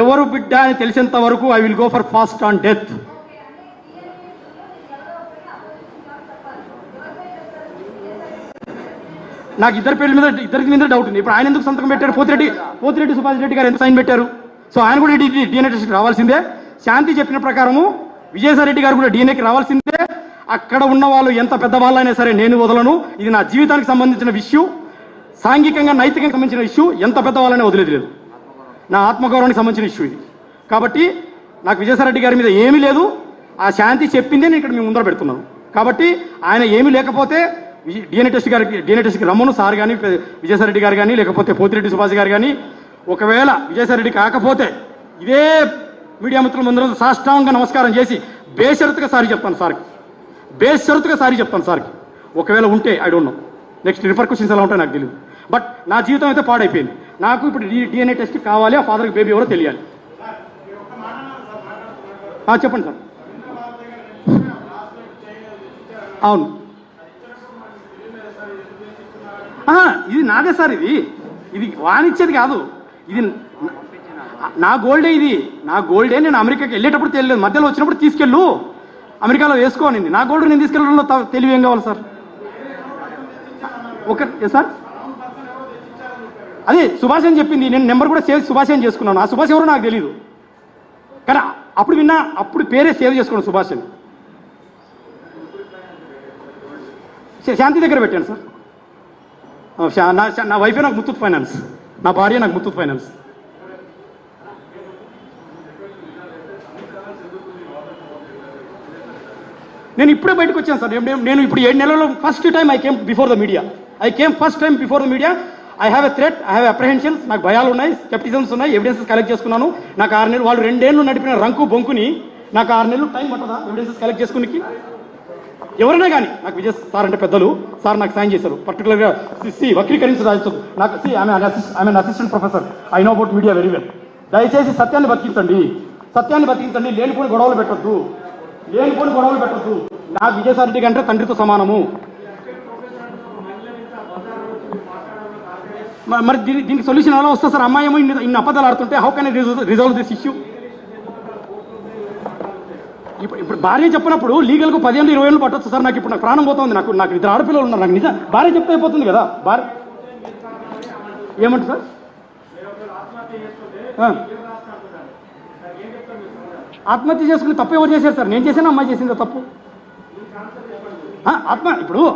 ఎవరు బిడ్డ అని తెలిసేంత వరకు I will go for fast on death. నాకు ఇద్దరికి మీద డౌట్ ఉంది. ఇప్పుడు ఆయన ఎందుకు సంతకం పెట్టారు? పోతిరెడ్డి సుభాష్ రెడ్డి గారు ఎందుకు సైన్ పెట్టారు? సో ఆయన కూడా డిఎన్ఏ టెస్ట్కి రావాల్సిందే. శాంతి చెప్పిన ప్రకారము విజయసాయి రెడ్డి గారు కూడా డిఎన్ఏకి రావాల్సిందే. అక్కడ ఉన్న వాళ్ళు ఎంత పెద్దవాళ్ళైనా సరే నేను వదలను. ఇది నా జీవితానికి సంబంధించిన ఇష్యూ, సాంఘికంగా నైతికంగా సంబంధించిన ఇష్యూ. ఎంత పెద్దవాళ్ళనే వదిలేదు లేదు, నా ఆత్మగౌరవానికి సంబంధించిన ఇష్యూ ఇది. కాబట్టి నాకు విజయసాయి రెడ్డి గారి మీద ఏమీ లేదు. ఆ శాంతి చెప్పిందే నేను ఇక్కడ మీ ముందర పెడుతున్నాను. కాబట్టి ఆయన ఏమీ లేకపోతే డిఎన్ఏ టెస్ట్కి రమ్మను సార్ కానీ, విజయసాయి రెడ్డి గారు కానీ, లేకపోతే పోతిరెడ్డి సుభాష్ గారు కానీ. ఒకవేళ విజయసాయి రెడ్డి కాకపోతే ఇదే మీడియా మిత్రుల ముందర సాష్టాంగ నమస్కారం చేసి బేషరతుగా సారీ చెప్తాను సార్కి. ఒకవేళ ఉంటే I don't know next repercussions ఎలా ఉంటాయో నాకు తెలియదు. బట్ నా జీవితం అయితే పాడైపోయింది. నాకు ఇప్పుడు డిఎన్ఏ టెస్ట్ కావాలి, ఆ ఫాదర్కి బేబీ ఎవరో తెలియాలి. చెప్పండి సార్. అవును, ఇది నాదే సార్. ఇది వానిచ్చేది కాదు, ఇది నా గోల్డే. నా గోల్డే. నేను అమెరికాకి వెళ్ళేటప్పుడు తెలియలేదు, మధ్యలో వచ్చినప్పుడు తీసుకెళ్ళు అమెరికాలో వేసుకోనింది. నా గోల్డ్ నేను తీసుకెళ్ళడంలో తెలివి ఏం కావాలి సార్? సార్ అదే సుభాష్ అని చెప్పింది. నేను నెంబర్ కూడా సేవ్ సుభాష్ అని చేసుకున్నాను. ఆ సుభాష్ ఎవరో నాకు తెలియదు, కానీ అప్పుడు విన్నా, అప్పుడు పేరే సేవ్ చేసుకున్నాను సుభాష్ అని. శాంతి దగ్గర పెట్టాను సార్. నా వైఫే నాకు ముత్తూట్ ఫైనాన్స్, నా భార్య నాకు ముత్తూట్ ఫైనాన్స్. నేను ఇప్పుడే బయటకు వచ్చాను సార్. నేను ఇప్పుడు 7 నెలల్లో first time I came before the media. I have a threat, I have apprehensions. నాకు భయాలు ఉన్నాయి, స్కెప్టిజమ్స్ ఉన్నాయి, ఎవిడెన్సెస్ కలెక్ట్ చేసుకున్నాను. నాకు 6 నెలలు, వాళ్ళు 2 ఏళ్ళు నడిపిన రంకు బొంకుని నాకు 6 నెలలు టైం పట్టదా ఎవిడెన్సెస్ కలెక్ట్ చేసుకునికి? ఎవరైనా కానీ నాకు విజయ్ సార్ అంటే పెద్దలు సార్ నాకు సాయం చేశారు. పర్టికులర్గా వక్రీకరించదు నాకు. I'm assistant professor, I know about media very well. దయచేసి సత్యాన్ని బతికించండి. లేనిపోని గొడవలు పెట్టద్దు. నాకు విజయసాయి రెడ్డి కంటే తండ్రితో సమానము. మరి దీనికి సొల్యూషన్ ఎలా వస్తుంది సార్? అమ్మాయి ఏమో ఇన్ని అబద్ధాలు ఆడుతుంటే how can I resolve this issue? ఇప్పుడు భార్య చెప్పినప్పుడు లీగల్గా 10 ఏళ్ళు 20 ఏళ్ళు పట్టొచ్చు సార్. నాకు ఇప్పుడు నాకు ప్రాణం పోతుంది. నాకు 2 ఆడపిల్లలు ఉన్నారు. నాకు నిజం భార్య చెప్తే అయిపోతుంది కదా. భార్య ఏమంటారు సార్? ఆత్మహత్య చేసుకుని తప్పు ఎవరు చేశారు సార్? నేను చేశాను, అమ్మాయి చేసిందా తప్పు? ఇప్పుడు